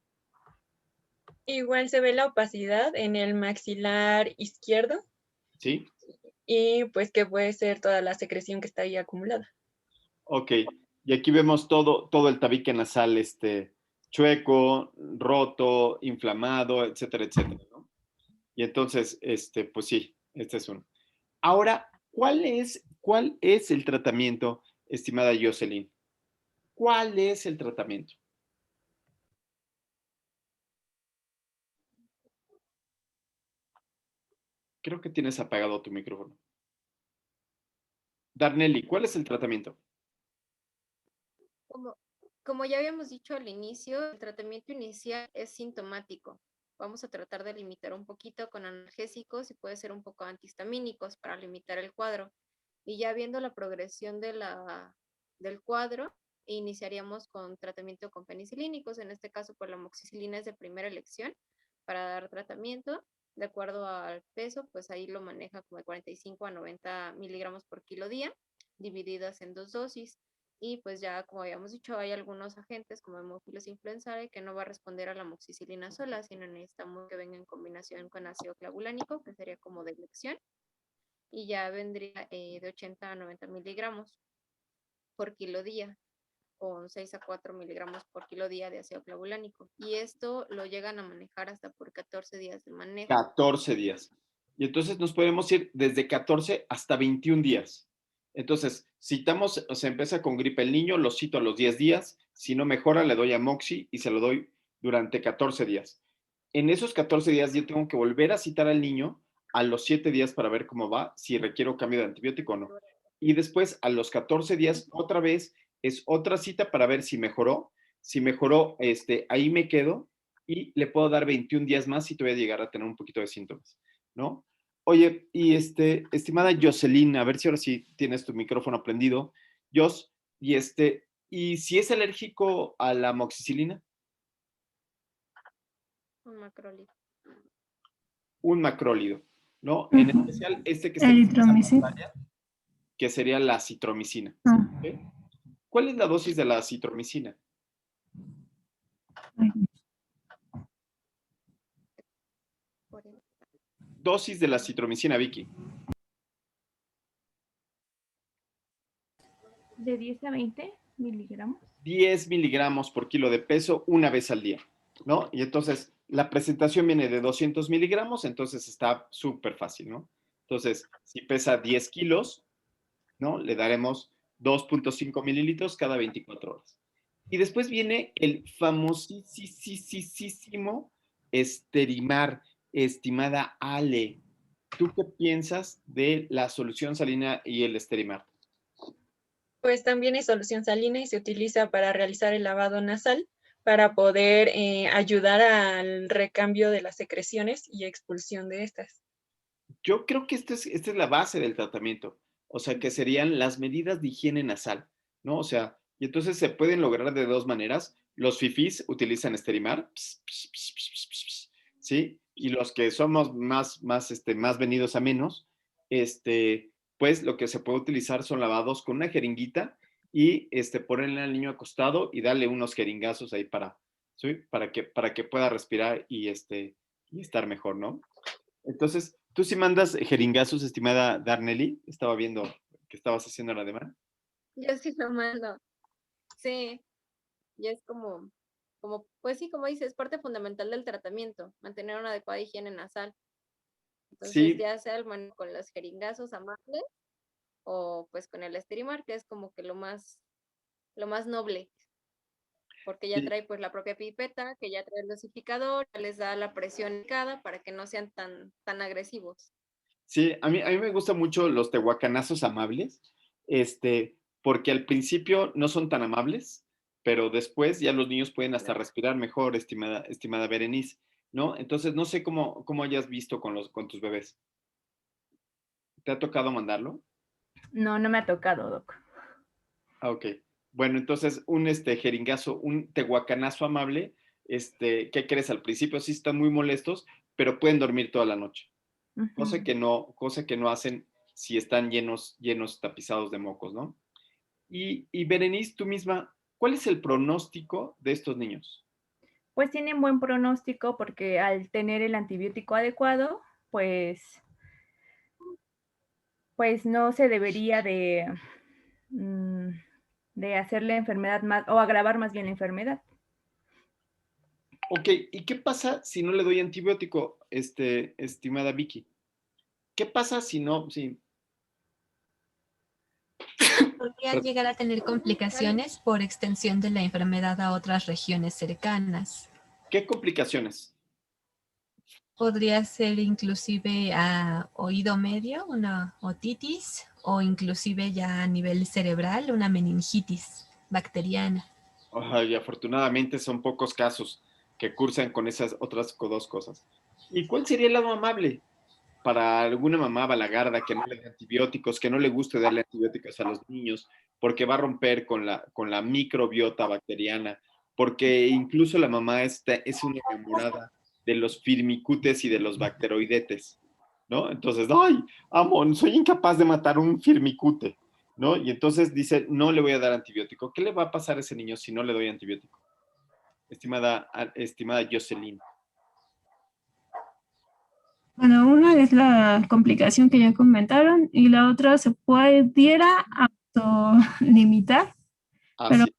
Igual se ve la opacidad en el maxilar izquierdo ¿Sí? y pues que puede ser toda la secreción que está ahí acumulada. Ok. Y aquí vemos todo el tabique nasal, chueco, roto, inflamado, etcétera, etcétera, ¿no? Y entonces, pues sí, este es uno. Ahora, ¿cuál es el tratamiento, estimada Jocelyn? ¿Cuál es el tratamiento? Creo que tienes apagado tu micrófono. Darnelli, ¿cuál es el tratamiento? Como ya habíamos dicho al inicio, el tratamiento inicial es sintomático. Vamos a tratar de limitar un poquito con analgésicos y puede ser un poco antihistamínicos para limitar el cuadro. Y ya viendo la progresión del cuadro, iniciaríamos con tratamiento con penicilínicos. En este caso, pues la amoxicilina es de primera elección para dar tratamiento. De acuerdo al peso, pues ahí lo maneja como de 45 a 90 miligramos por kilo día, divididas en 2 dosis. Y pues ya, como habíamos dicho, hay algunos agentes como Haemophilus influenzae que no va a responder a la amoxicilina sola, sino necesitamos que venga en combinación con ácido clavulánico, que sería como de elección, y ya vendría de 80 a 90 miligramos por kilo día, con 6 a 4 miligramos por kilo día de ácido clavulánico. Y esto lo llegan a manejar hasta por 14 días de manejo. 14 días. Y entonces nos podemos ir desde 14 hasta 21 días. Entonces, citamos, o sea, empieza con gripe el niño, lo cito a los 10 días, si no mejora le doy amoxi y se lo doy durante 14 días. En esos 14 días yo tengo que volver a citar al niño a los 7 días para ver cómo va, si requiero cambio de antibiótico o no. Y después a los 14 días otra vez es otra cita para ver si mejoró. Si mejoró, ahí me quedo y le puedo dar 21 días más si todavía llegar a tener un poquito de síntomas, ¿no? Oye, y estimada Jocelyn, a ver si ahora sí tienes tu micrófono prendido. Jos, ¿y si es alérgico a la amoxicilina? Un macrólido. Un macrólido, ¿no? En especial que está Eritromicina. que sería la citromicina. ¿Sí? ¿Cuál es la dosis de la citromicina? Dosis de la citromicina, Vicky. De 10 a 20 miligramos. 10 miligramos por kilo de peso una vez al día, ¿no? Y entonces la presentación viene de 200 miligramos, entonces está súper fácil, ¿no? Entonces, si pesa 10 kilos, ¿no? Le daremos 2.5 mililitros cada 24 horas. Y después viene el famosísimo Esterimar, estimada Ale. ¿Tú qué piensas de la solución salina y el Esterimar? Pues también es solución salina y se utiliza para realizar el lavado nasal para poder ayudar al recambio de las secreciones y expulsión de estas. Yo creo que esta es la base del tratamiento, o sea, que serían las medidas de higiene nasal, ¿no? O sea, y entonces se pueden lograr de dos maneras. Los fifís utilizan Sterimar, ¿sí? Y los que somos más venidos a menos, pues lo que se puede utilizar son lavados con una jeringuita y ponerle al niño acostado y darle unos jeringazos ahí ¿sí? para que pueda respirar y estar mejor, ¿no? Entonces, ¿tú sí mandas jeringazos, estimada Darnelly? Estaba viendo que estabas haciendo el ademán. Yo sí lo mando. Sí, y es pues sí, como dices, es parte fundamental del tratamiento, mantener una adecuada higiene nasal. Entonces, Sí, ya sea con los jeringazos amables o pues con el Sterimar, que es como que lo más noble, porque ya sí, trae pues la propia pipeta, que ya trae el dosificador, ya les da la presión indicada para que no sean tan agresivos. sí, a mí me gustan mucho los tehuacanazos amables, porque al principio no son tan amables, pero después ya los niños pueden hasta respirar mejor, estimada Berenice, ¿no? Entonces, no sé cómo hayas visto con tus bebés. ¿Te ha tocado mandarlo? No, no me ha tocado, Doc. Ah, ok. Bueno, entonces un jeringazo, un tehuacanazo amable, ¿qué crees? Al principio sí están muy molestos, pero pueden dormir toda la noche. Cosa que no hacen si están llenos tapizados de mocos, ¿no? Y Berenice, tú misma, ¿cuál es el pronóstico de estos niños? Pues tienen buen pronóstico porque al tener el antibiótico adecuado, pues no se debería de hacer la enfermedad más, o agravar más bien la enfermedad. Ok, ¿y qué pasa si no le doy antibiótico, estimada Vicky? ¿Qué pasa si no, si, Podría llegar a tener complicaciones por extensión de la enfermedad a otras regiones cercanas. qué complicaciones? Podría ser inclusive a oído medio, una otitis, o inclusive ya a nivel cerebral, una meningitis bacteriana. Ay, afortunadamente son pocos casos que cursan con esas otras dos cosas. ¿Y cuál sería el lado amable para alguna mamá balagarda que no le dé antibióticos, que no le guste darle antibióticos a los niños, porque va a romper con la microbiota bacteriana, porque incluso la mamá es una enamorada de los firmicutes y de los bacteroidetes, ¿no? Entonces, ay, amo, soy incapaz de matar un firmicute, ¿no? Y entonces dice, no le voy a dar antibiótico. ¿Qué le va a pasar a ese niño si no le doy antibiótico? Estimada Jocelyn. Bueno, una es la complicación que ya comentaron y la otra se pudiera autolimitar, pero Así.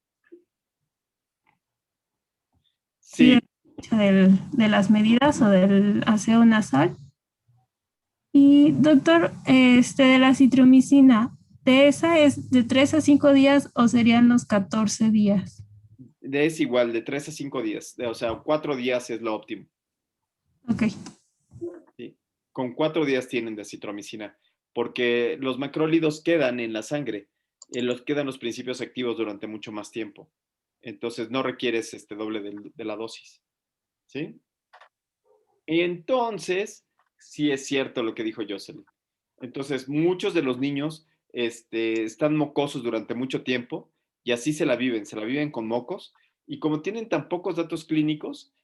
sí Sí, de las medidas o del aseo nasal. Y doctor, de la citromicina, ¿de esa es de 3 a 5 días o serían los 14 días? es igual, de 3 a 5 días. O sea, 4 días es lo óptimo. Ok. ¿Sí? Con 4 días tienen de citromicina, porque los macrólidos quedan en la sangre, quedan los principios activos durante mucho más tiempo. Entonces no requieres doble de la dosis. ¿Sí? Entonces, sí es cierto lo que dijo Jocelyn. Entonces, muchos de los niños están mocosos durante mucho tiempo y así se la viven con mocos. Y como tienen tan pocos datos clínicos,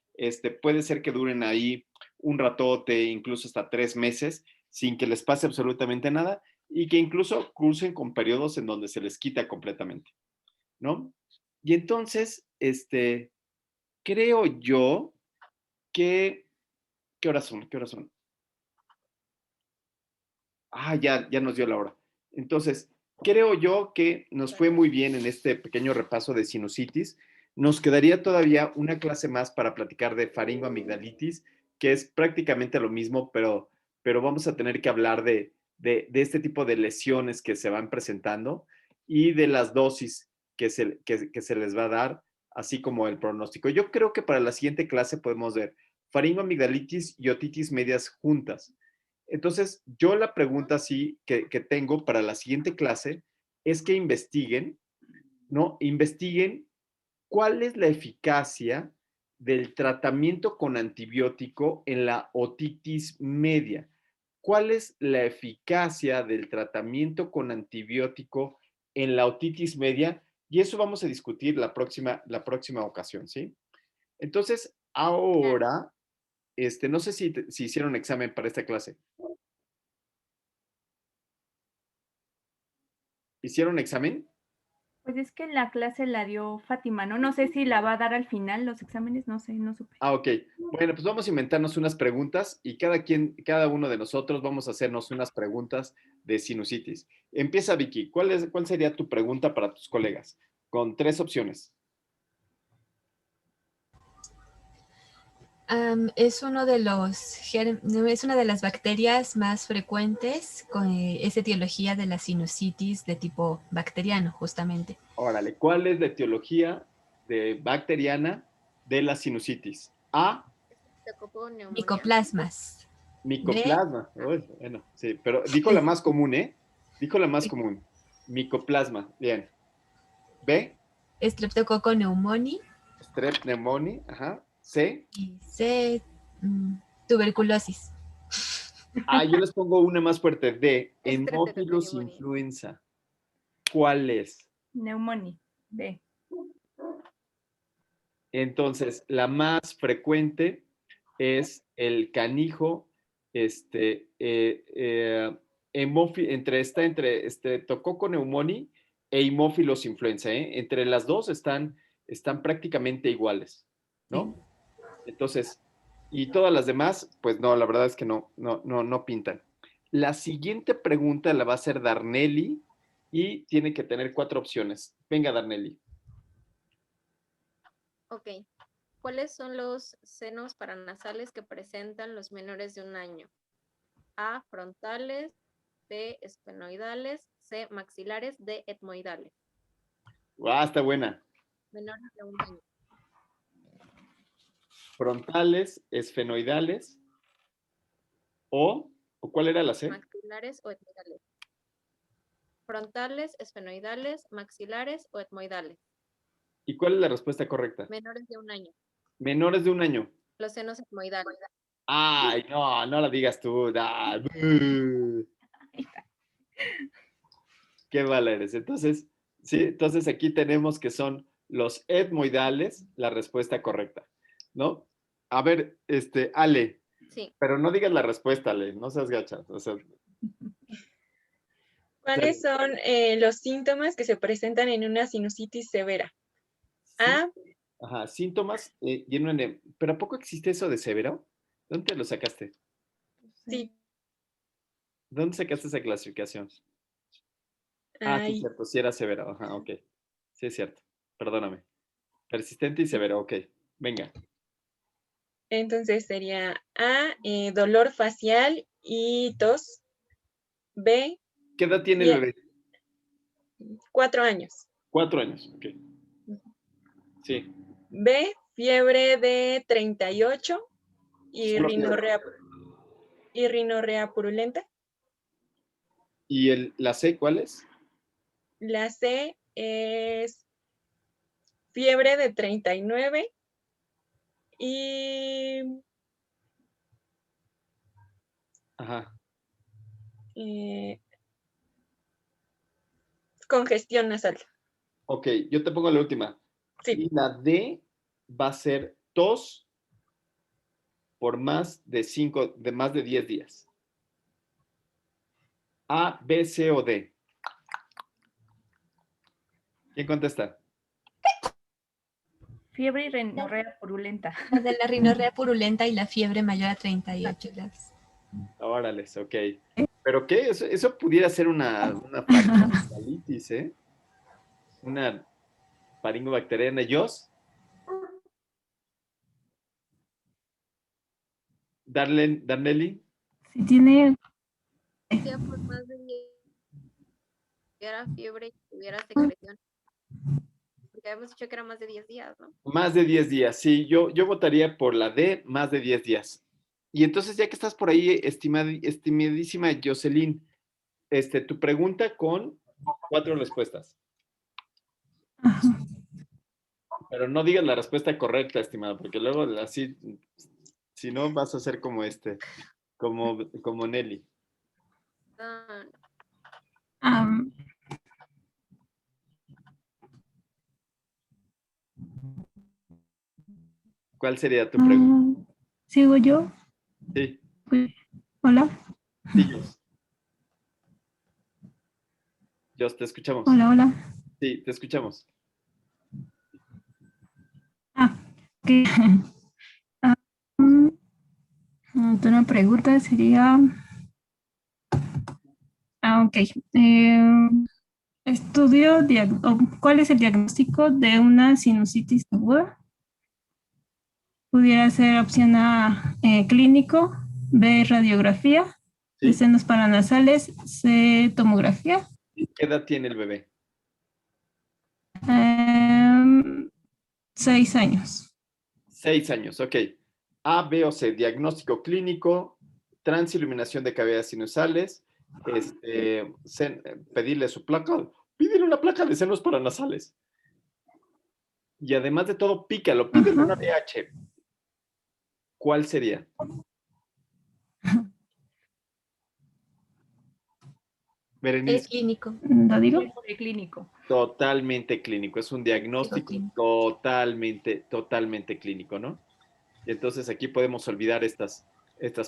puede ser que duren ahí un ratote, incluso hasta 3 meses, sin que les pase absolutamente nada y que incluso crucen con periodos en donde se les quita completamente, ¿no? Y entonces, creo yo que... ¿Qué horas son? ¿Qué horas son? Ah, ya nos dio la hora. Entonces, creo yo que nos fue muy bien en este pequeño repaso de sinusitis. Nos quedaría todavía una clase más para platicar de faringoamigdalitis, que es prácticamente lo mismo, pero vamos a tener que hablar de este tipo de lesiones que se van presentando y de las dosis que se les va a dar, así como el pronóstico. Yo creo que para la siguiente clase podemos ver faringoamigdalitis y otitis medias juntas. Entonces, yo la pregunta sí que tengo para la siguiente clase es que investiguen, ¿no? Investiguen cuál es la eficacia del tratamiento con antibiótico en la otitis media. ¿Cuál es la eficacia del tratamiento con antibiótico en la otitis media? Y eso vamos a discutir la próxima ocasión, ¿sí? Entonces, ahora, no sé si hicieron examen para esta clase. ¿Hicieron examen? Pues es que la clase la dio Fátima, ¿no? No sé si la va a dar al final los exámenes, no sé, no supe. Ah, ok. Bueno, pues vamos a inventarnos unas preguntas y cada uno de nosotros vamos a hacernos unas preguntas de sinusitis. Empieza, Vicky. ¿Cuál sería tu pregunta para tus colegas? Con 3 opciones. Es uno de es una de las bacterias más frecuentes, es etiología de la sinusitis de tipo bacteriano, justamente. Órale, ¿cuál es la etiología bacteriana de la sinusitis? A, Micoplasmas. micoplasma. Uy, bueno, sí, pero dijo la más común, ¿eh? Dijo la más común. Micoplasma, bien. B, Streptococcus pneumoniae. strep pneumoniae, ajá. C. Y C, tuberculosis. Yo les pongo una más fuerte. D, Haemophilus Streptococcus influenza. ¿Cuál es? Neumonía. B. Entonces, la más frecuente es el canijo, entre Streptococcus pneumoniae e Haemophilus influenza, ¿eh? Entre las dos están prácticamente iguales, ¿no? Sí. Entonces, y todas las demás, pues no, la verdad es que no pintan. La siguiente pregunta la va a hacer Darnelli y tiene que tener 4 opciones. Venga, Darnelli. Ok. ¿Cuáles son los senos paranasales que presentan los menores de 1 año? A, frontales, B, esfenoidales, C, maxilares, D, etmoidales. Está buena. Menores de 1 año. Frontales, esfenoidales o ¿cuál era la C? Maxilares o etmoidales. Frontales, esfenoidales, maxilares o etmoidales. ¿Y cuál es la respuesta correcta? Menores de 1 año. Menores de 1 año. Los senos etmoidales. Ay, no la digas tú. Qué mala eres. Entonces, sí, entonces aquí tenemos que son los etmoidales, la respuesta correcta, ¿no? A ver, Ale, Sí. pero no digas la respuesta, Ale, no seas gacha. O sea, ¿Cuáles son los síntomas que se presentan en una sinusitis severa? sí, A, ajá, síntomas, ¿pero a poco existe eso de severo? ¿Dónde te lo sacaste? sí. ¿Dónde sacaste esa clasificación? Sí, Ay, cierto, sí era severo. Ajá, ok. Sí, es cierto. Perdóname. Persistente y severo, ok. Venga. entonces sería A, dolor facial y tos. B, ¿Qué edad tiene el bebé? 4 años. 4 años, ok. Sí. B, fiebre de 38 y Solo fiebre. rinorrea purulenta. ¿Y la C cuál es? La C es fiebre de 39 y Ajá. congestión nasal. Ok, yo te pongo la última. Sí. Y la D va a ser tos por más de 10 días. A, B, C o D. ¿Quién contesta? Fiebre y rinorrea purulenta. La de la rinorrea purulenta y la fiebre mayor a 38. Órale, ok. ¿Pero qué? Eso pudiera ser una faringocalitis, ¿eh? Una faringobacteriana. ¿Yos? Darnelli. Si tiene, Ya por más de 10 era fiebre y tuviera secreción. Porque habíamos dicho que era más de 10 días, ¿no? Más de 10 días, sí. Yo votaría por la D, más de 10 días. Y entonces, ya que estás por ahí, estimadísima Jocelyn, tu pregunta con 4 respuestas. Pero no digas la respuesta correcta, estimada, porque luego así, si no, vas a ser como como Nelly. Ah, am, ¿Cuál sería tu pregunta? ¿Sigo yo? Sí, Hola. sí, Jos, te escuchamos. Hola, hola. Sí, te escuchamos. Ok. Ah, mm, Otra pregunta sería... ok. ¿Cuál es el diagnóstico de una sinusitis aguda? Pudiera ser opción A, clínico, B, radiografía, de ¿Sí? senos paranasales, C, tomografía. ¿Y qué edad tiene el bebé? 6 años. 6 años, ok. A, B o C, diagnóstico clínico, transiluminación de cavidades sinusales, pedirle su placa, pídele una placa de senos paranasales. Y además de todo, pícalo, pídele una VH. ¿Cuál sería? El Berenice, clínico. ¿Lo digo? El clínico. totalmente clínico. Es un diagnóstico Clínico. totalmente clínico, ¿no? Y entonces aquí podemos olvidar estas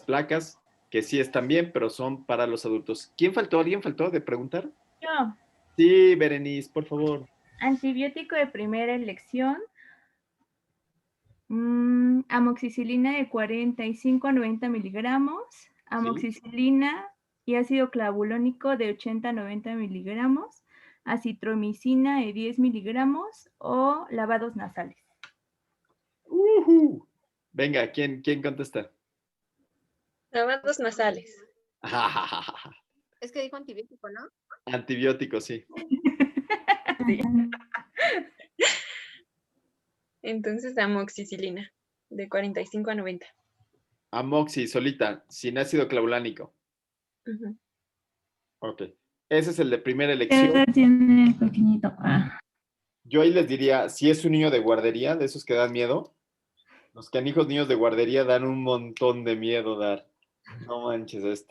placas, que sí están bien, pero son para los adultos. ¿Quién faltó? ¿Alguien faltó de preguntar? Yo, Sí, Berenice, por favor. antibiótico de primera elección, amoxicilina de 45 a 90 miligramos, amoxicilina y ácido clavulónico de 80 a 90 miligramos, acitromicina de 10 miligramos o lavados nasales. Venga, ¿quién contesta? Lavados nasales. Es que dijo antibiótico, ¿no? Antibiótico, sí. Sí. Entonces, amoxicilina, de 45 a 90. Amoxi, solita, sin ácido clavulánico. Ujú. Ok. Ese es el de primera ¿Qué elección. edad tiene el pequeñito? Yo ahí les diría, si es un niño de guardería, de esos que dan miedo, los canijos niños de guardería dan un montón de miedo dar. No manches,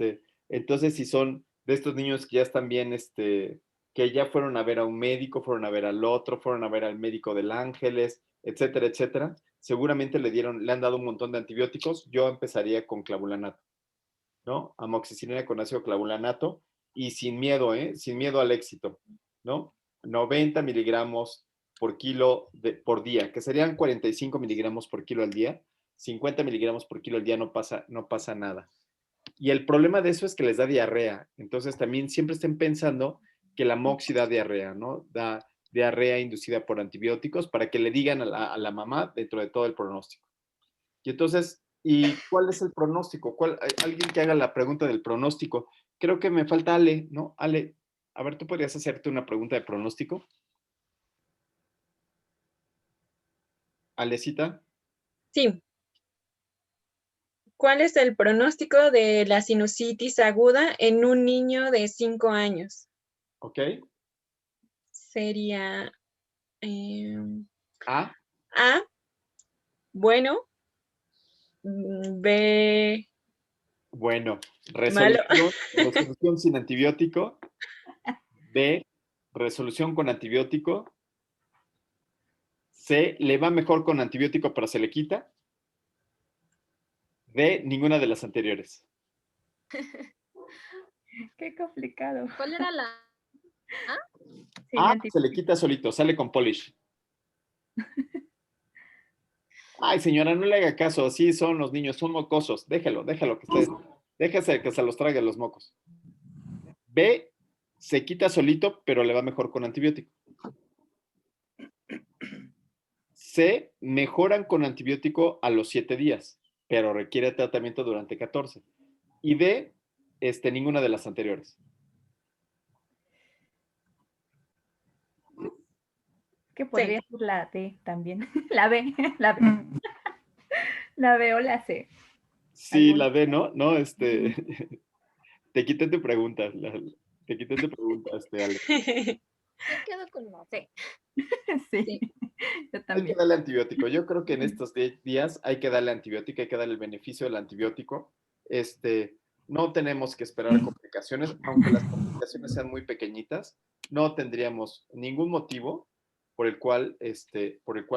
entonces si son de estos niños que ya están bien, que ya fueron a ver a un médico, fueron a ver al otro, fueron a ver al médico del Ángeles, etcétera, etcétera, seguramente le han dado un montón de antibióticos. Yo empezaría con clavulanato, ¿no? Amoxicilina con ácido clavulanato y sin miedo, sin miedo al éxito, ¿no? 90 miligramos por kilo por día, que serían 45 miligramos por kilo al día. 50 miligramos por kilo al día no pasa nada. Y el problema de eso es que les da diarrea. Entonces también siempre estén pensando que la moxi da diarrea, ¿no? Da diarrea inducida por antibióticos para que le digan a la mamá dentro de todo el pronóstico. Y entonces, ¿y cuál es el pronóstico? Alguien que haga la pregunta del pronóstico. Creo que me falta Ale, ¿no? Ale, a ver, ¿tú podrías hacerte una pregunta de pronóstico? Alecita. Sí. ¿Cuál es el pronóstico de la sinusitis aguda en un niño de 5 años? ¿Ok? Sería A. A, bueno, B, Bueno, malo. resolución sin antibiótico. B, resolución con antibiótico. C, le va mejor con antibiótico, pero se le quita. D, ninguna de las anteriores. Qué complicado. ¿Cuál era la? Sí, A, se le quita solito, sale con polish. Ay, señora, no le haga caso, así son los niños, son mocosos. Déjalo déjese que se los trague los mocos. B, se quita solito, pero le va mejor con antibiótico. C, mejoran con antibiótico a los 7 días, pero requiere tratamiento durante 14. Y D, ninguna de las anteriores. Que podría Sí. ser la D también. La B, la B. La B o la C. Sí, Alguna. la D, ¿no? No, te quité tu pregunta, te quité tu pregunta, Ale. Yo quedo con la C. Sí, Sí. yo Hay que también. darle antibiótico. Yo creo que en estos días hay que darle antibiótico, hay que darle el beneficio del antibiótico. No tenemos que esperar complicaciones, aunque las complicaciones sean muy pequeñitas, no tendríamos ningún motivo por el cual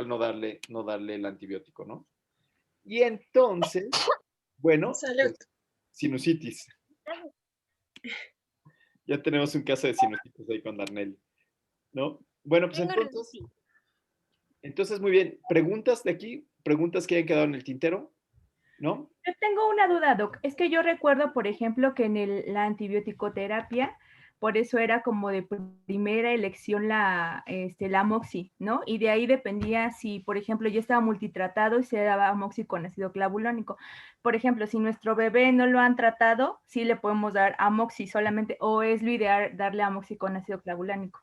no darle el antibiótico, ¿no? Y entonces, bueno, Salud. pues, sinusitis. Ya tenemos un caso de sinusitis ahí con Darnell, ¿no? Bueno, pues Tengo entonces muy bien. ¿Preguntas de aquí? ¿Preguntas que hayan quedado en el tintero? ¿No? Yo tengo una duda, Doc. Es que yo recuerdo, por ejemplo, que en la antibioticoterapia, por eso era como de primera elección la amoxi, ¿no? Y de ahí dependía si, por ejemplo, yo estaba multitratado y se daba amoxi con ácido clavulánico. Por ejemplo, si nuestro bebé no lo han tratado, sí le podemos dar amoxi solamente, o es lo ideal darle amoxi con ácido clavulánico.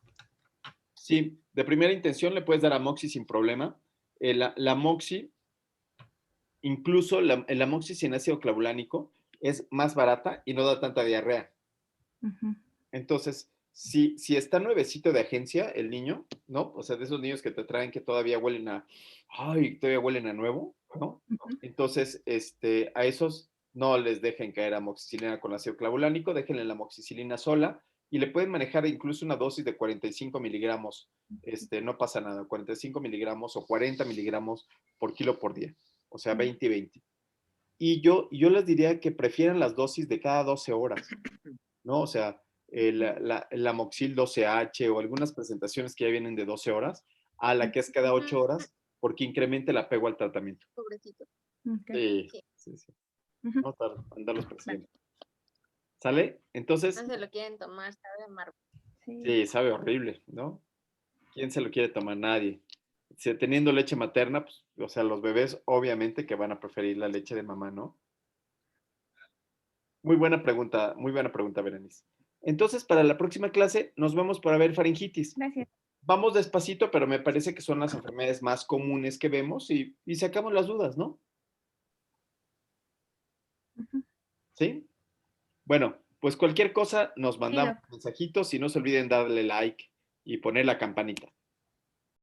Sí, de primera intención le puedes dar amoxi sin problema. La amoxi, incluso el amoxi sin ácido clavulánico es más barata y no da tanta diarrea. Ujú. Entonces, si está nuevecito de agencia el niño, ¿no? O sea, de esos niños que te traen que todavía huelen todavía huelen a nuevo, ¿no? Ujú. Entonces, a esos no les dejen caer amoxicilina con ácido clavulánico, déjenle la amoxicilina sola y le pueden manejar incluso una dosis de 45 miligramos, no pasa nada, 45 miligramos o 40 miligramos por kilo por día, o sea, 20 y 20. Y yo les diría que prefieran las dosis de cada 12 horas, ¿no? O sea, la Amoxil 12H o algunas presentaciones que ya vienen de 12 horas a la que es cada 8 horas porque incrementa el apego al tratamiento. pobrecito. Okay. Sí, sí, sí. Ujú. No andarlos persiguiendo. ¿Sale? Entonces, No se lo quieren tomar, sabe amargo. Sí. sí, sabe horrible, ¿no? ¿Quién se lo quiere tomar? Nadie. Si teniendo leche materna, pues, o sea, los bebés obviamente que van a preferir la leche de mamá, ¿no? Muy buena pregunta, Berenice. Entonces, para la próxima clase, nos vemos para ver faringitis. Gracias. Vamos despacito, pero me parece que son las enfermedades más comunes que vemos y sacamos las dudas, ¿no? Ujú. ¿Sí? Bueno, pues cualquier cosa nos Sí, mandamos Doc. mensajitos y no se olviden darle like y poner la campanita.